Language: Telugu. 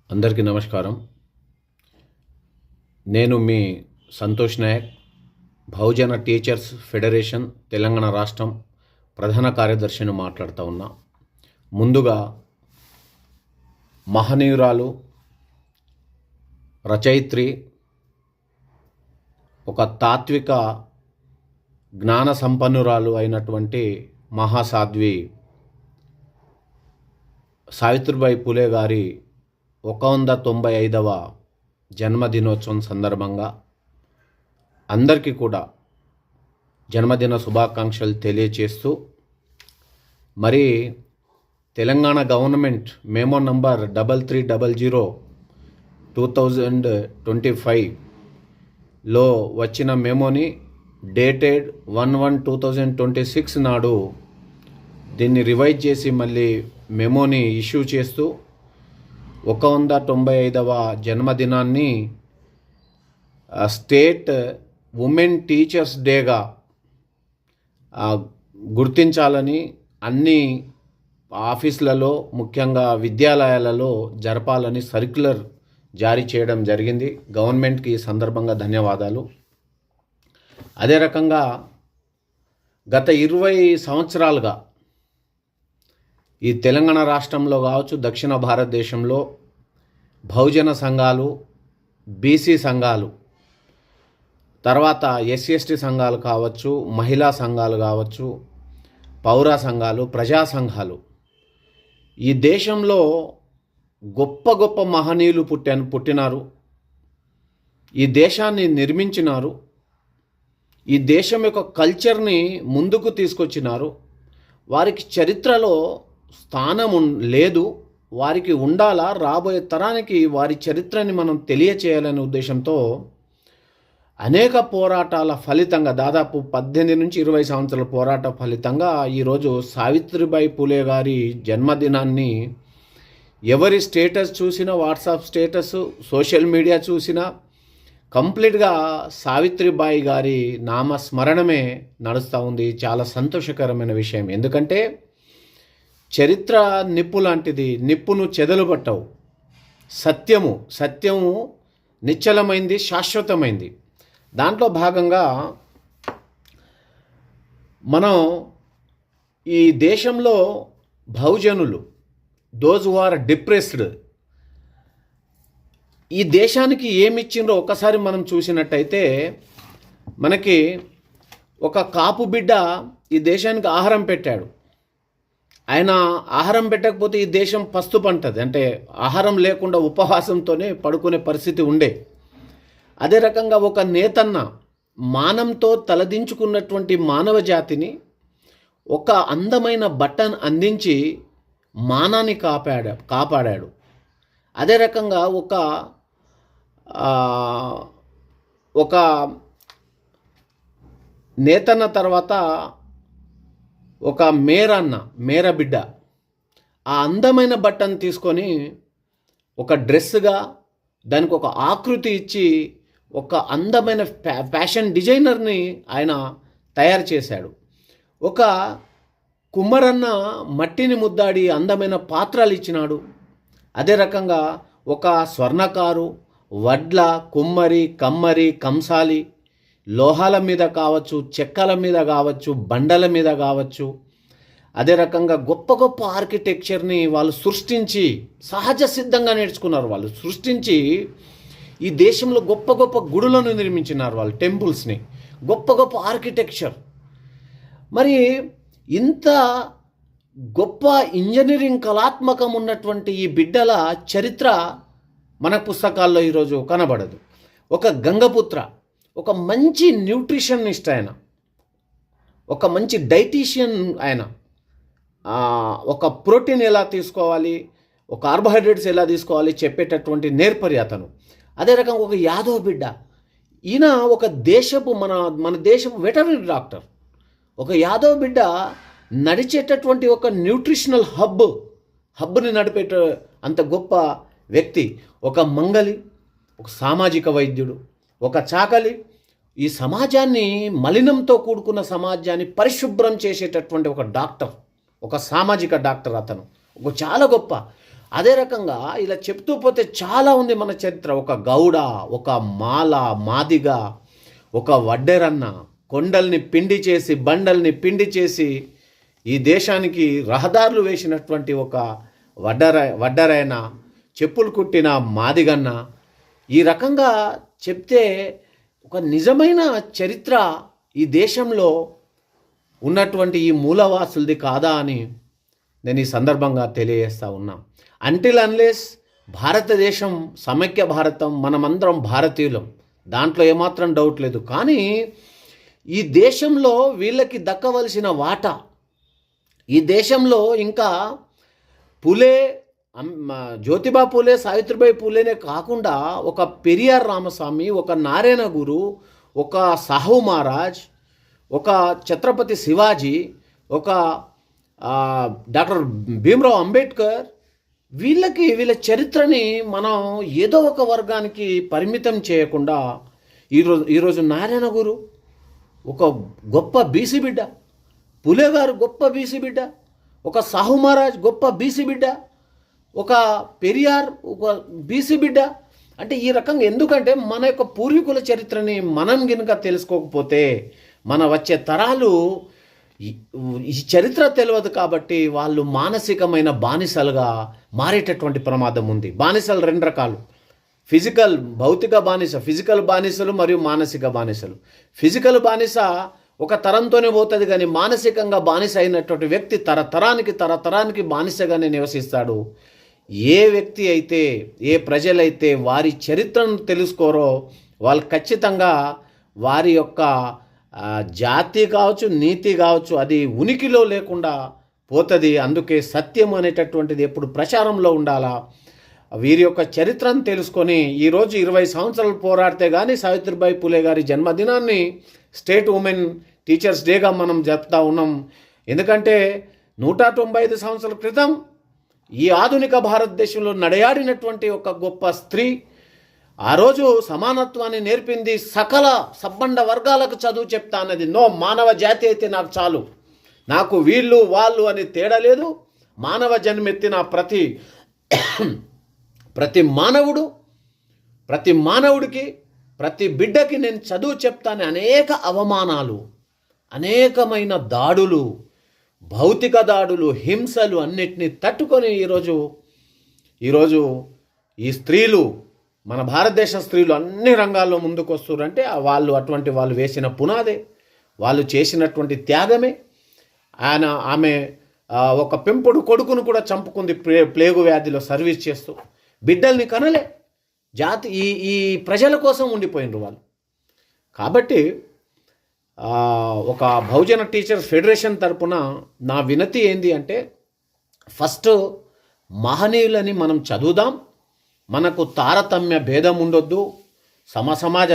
అందరికీ నమస్కారం. నేను మీ సంతోష్ నాయక్, బహుజన టీచర్స్ ఫెడరేషన్ తెలంగాణ రాష్ట్రం ప్రధాన కార్యదర్శిని మాట్లాడుతూ ఉన్నా. ముందుగా మహనీయురాలు, రచయిత్రి, ఒక తాత్విక జ్ఞాన సంపన్నురాలు అయినటువంటి మహాసాధ్వి సావిత్రిబాయి పూలే గారి 195వ జన్మదినోత్సవం సందర్భంగా అందరికీ కూడా జన్మదిన శుభాకాంక్షలు తెలియచేస్తూ, మరి తెలంగాణ గవర్నమెంట్ మెమో నంబర్ 3300/2025లో వచ్చిన మెమోని డేటెడ్ 1/1/2026 నాడు దీన్ని రివైజ్ చేసి మళ్ళీ మెమోని ఇష్యూ చేస్తూ 195వ జన్మదినాన్ని స్టేట్ ఉమెన్ టీచర్స్ డేగా గుర్తించాలని అన్ని ఆఫీసులలో, ముఖ్యంగా విద్యాలయాలలో జరపాలని సర్క్యులర్ జారీ చేయడం జరిగింది. గవర్నమెంట్కి ఈ సందర్భంగా ధన్యవాదాలు. అదే రకంగా గత 20 సంవత్సరాలుగా ఈ తెలంగాణ రాష్ట్రంలో కావచ్చు, దక్షిణ భారతదేశంలో బహుజన సంఘాలు, బీసీ సంఘాలు, తర్వాత ఎస్సీ/ఎస్టీ సంఘాలు కావచ్చు, మహిళా సంఘాలు కావచ్చు, పౌర సంఘాలు, ప్రజా సంఘాలు, ఈ దేశంలో గొప్ప గొప్ప మహనీయులు పుట్టినారు. ఈ దేశాన్ని నిర్మించినారు. ఈ దేశం యొక్క కల్చర్ని ముందుకు తీసుకొచ్చినారు. వారికి చరిత్రలో స్థానం లేదు, వారికి ఉండాలా, రాబోయే తరానికి వారి చరిత్రని మనం తెలియచేయాలనే ఉద్దేశంతో అనేక పోరాటాల ఫలితంగా, దాదాపు 18 నుంచి 20 సంవత్సరాల పోరాట ఫలితంగా ఈరోజు సావిత్రిబాయి పూలే గారి జన్మదినాన్ని ఎవరి స్టేటస్ చూసినా, వాట్సాప్ స్టేటస్, సోషల్ మీడియా చూసినా కంప్లీట్గా సావిత్రిబాయి గారి నామస్మరణమే నడుస్తూ ఉంది. చాలా సంతోషకరమైన విషయం. ఎందుకంటే చరిత్ర నిప్పు లాంటిది, నిప్పును చెదలుబట్టవు. సత్యము నిశ్చలమైంది, శాశ్వతమైంది. దాంట్లో భాగంగా మనం ఈ దేశంలో బహుజనులు, దోజ్ హు ఆర్ డిప్రెస్డ్, ఈ దేశానికి ఏమిచ్చిండ్రో ఒకసారి మనం చూసినట్టయితే, మనకి ఒక కాపు బిడ్డ ఈ దేశానికి ఆహారం పెట్టాడు. ఆయన ఆహారం పెట్టకపోతే ఈ దేశం పస్తుపంటది. అంటే ఆహారం లేకుండా ఉపవాసంతోనే పడుకునే పరిస్థితి ఉండే. అదే రకంగా ఒక నేతన్న మానంతో తలదించుకున్నటువంటి మానవ జాతిని ఒక అందమైన బట్టను అందించి మానాన్ని కాపాడాడు. అదే రకంగా ఒక నేతన్న తర్వాత ఒక మేర బిడ్డ ఆ అందమైన బట్టను తీసుకొని ఒక డ్రెస్సుగా దానికి ఒక ఆకృతి ఇచ్చి ఒక అందమైన ఫ్యాషన్ డిజైనర్ని ఆయన తయారు చేశాడు. ఒక కుమ్మరన్న మట్టిని ముద్దాడి అందమైన పాత్రలు ఇచ్చినాడు. అదే రకంగా ఒక స్వర్ణకారు, వడ్ల, కుమ్మరి, కమ్మరి, కంసాలి, లోహాల మీద కావచ్చు, చెక్కల మీద కావచ్చు, బండల మీద కావచ్చు, అదే రకంగా గొప్ప గొప్ప ఆర్కిటెక్చర్ని వాళ్ళు సృష్టించి, సహజ సిద్ధంగా నేర్చుకున్నారు. వాళ్ళు సృష్టించి ఈ దేశంలో గొప్ప గొప్ప గుడులను నిర్మించినారు. వాళ్ళు టెంపుల్స్ని, గొప్ప గొప్ప ఆర్కిటెక్చర్. మరి ఇంత గొప్ప ఇంజనీరింగ్ కళాత్మకం ఉన్నటువంటి ఈ బిడ్డల చరిత్ర మన పుస్తకాల్లో ఈరోజు కనబడదు. ఒక గంగపుత్ర, ఒక మంచి న్యూట్రిషనిస్ట్ ఆయన, ఒక మంచి డైటీషియన్ ఆయన, ఒక ప్రోటీన్ ఎలా తీసుకోవాలి, ఒక కార్బోహైడ్రేట్స్ ఎలా తీసుకోవాలి చెప్పేటటువంటి నేర్పరి అతను. అదే రకంగా ఒక యాదవ్ బిడ్డ, ఈయన ఒక దేశపు మన దేశపు వెటర్నరీ డాక్టర్. ఒక యాదవ్ బిడ్డ నడిచేటటువంటి ఒక న్యూట్రిషనల్ హబ్ని నడిపేట అంత గొప్ప వ్యక్తి. ఒక మంగలి, ఒక సామాజిక వైద్యుడు, ఒక చాకలి, ఈ సమాజాన్ని, మలినంతో కూడుకున్న సమాజాన్ని పరిశుభ్రం చేసేటటువంటి ఒక డాక్టర్, ఒక సామాజిక డాక్టర్ అతను. ఒక చాలా గొప్ప అదే రకంగా ఇలా చెప్తూ పోతే చాలా ఉంది మన చరిత్ర. ఒక గౌడ, ఒక మాల, మాదిగ, ఒక వడ్డెరన్న కొండల్ని పిండి చేసి, బండల్ని పిండి చేసి ఈ దేశానికి రహదారులు వేసినటువంటి ఒక వడ్డరైన, చెప్పులు కుట్టిన మాదిగన్న. ఈ రకంగా చెప్తే ఒక నిజమైన చరిత్ర ఈ దేశంలో ఉన్నటువంటి ఈ మూలవాసులది కాదా అని నేను ఈ సందర్భంగా తెలియజేస్తూ ఉన్నా. అంటిల్ అన్లెస్ భారతదేశం సమైక్య భారతం, మనమందరం భారతీయులం, దాంట్లో ఏమాత్రం డౌట్ లేదు. కానీ ఈ దేశంలో వీళ్ళకి దక్కవలసిన వాటా, ఈ దేశంలో ఇంకా పులే, జ్యోతిబా పూలే, సావిత్రిబాయి పూలేనే కాకుండా ఒక పెరియార్ రామస్వామి, ఒక నారాయణ గురు, ఒక సాహు మహారాజ్, ఒక ఛత్రపతి శివాజీ, ఒక డాక్టర్ భీమ్రావ్ అంబేద్కర్, వీళ్ళ చరిత్రని మనం ఏదో ఒక వర్గానికి పరిమితం చేయకుండా ఈరోజు నారాయణ గురు ఒక గొప్ప బీసీ బిడ్డ, పులే గారు గొప్ప బీసీ బిడ్డ, ఒక సాహు మహారాజ్ గొప్ప బీసీ బిడ్డ, ఒక పెరియార్ ఒక బీసీ బిడ్డ. అంటే ఈ రకంగా ఎందుకంటే మన యొక్క పూర్వీకుల చరిత్రని మనం గినక తెలుసుకోకపోతే మన వచ్చే తరాలు ఈ చరిత్ర తెలియదు కాబట్టి వాళ్ళు మానసికమైన బానిసలుగా మారేటటువంటి ప్రమాదం ఉంది. బానిసలు రెండు రకాలు, భౌతిక బానిస, ఫిజికల్ బానిసలు మరియు మానసిక బానిసలు. ఫిజికల్ బానిస ఒక తరంతోనే పోతుంది, కానీ మానసికంగా బానిస అయినటువంటి వ్యక్తి తరతరానికి బానిసగానే నివసిస్తాడు. ఏ వ్యక్తి అయితే, ఏ ప్రజలైతే వారి చరిత్రను తెలుసుకోరో వాళ్ళు ఖచ్చితంగా వారి యొక్క జాతి కావచ్చు, నీతి కావచ్చు, అది ఉనికిలో లేకుండా పోతుంది. అందుకే సత్యం అనేటటువంటిది ఎప్పుడు ప్రచారంలో ఉండాలా. వీరి యొక్క చరిత్రను తెలుసుకొని ఈరోజు 20 సంవత్సరాలు పోరాడితే కానీ సావిత్రిబాయి పూలే గారి జన్మదినాన్ని స్టేట్ ఉమెన్ టీచర్స్ డేగా మనం జరుపుతూ ఉన్నాం. ఎందుకంటే 195 సంవత్సరాల క్రితం ఈ ఆధునిక భారతదేశంలో నడయాడినటువంటి ఒక గొప్ప స్త్రీ, ఆ రోజు సమానత్వాన్ని నేర్పింది. సకల సబ్బండ వర్గాలకు చదువు చెప్తా అన్నది. మానవ జాతి అయితే నాకు చాలు, నాకు వీళ్ళు వాళ్ళు అని తేడా లేదు. మానవ జన్మెత్తిన ప్రతి మానవుడికి, ప్రతి బిడ్డకి నేను చదువు చెప్తాను. అనేక అవమానాలు, అనేకమైన దాడులు, భౌతిక దాడులు, హింసలు అన్నిటినీ తట్టుకొని ఈరోజు ఈ స్త్రీలు, మన భారతదేశ స్త్రీలు అన్ని రంగాల్లో ముందుకు వస్తున్నారంటే అటువంటి వాళ్ళు వేసిన పునాదే, వాళ్ళు చేసినటువంటి త్యాగమే. ఆమె ఒక పెంపుడు కొడుకును కూడా చంపుకుంది ప్లేగు వ్యాధిలో సర్వీస్ చేస్తూ. బిడ్డల్ని కనలే, ఈ ప్రజల కోసం ఉండిపోయినరు వాళ్ళు. కాబట్టి ఒక బహుజన టీచర్స్ ఫెడరేషన్ తరపున నా వినతి ఏంది అంటే, ఫస్ట్ మహనీయులని మనం చదువుదాం, మనకు తారతమ్య భేదం ఉండొద్దు, సమాజ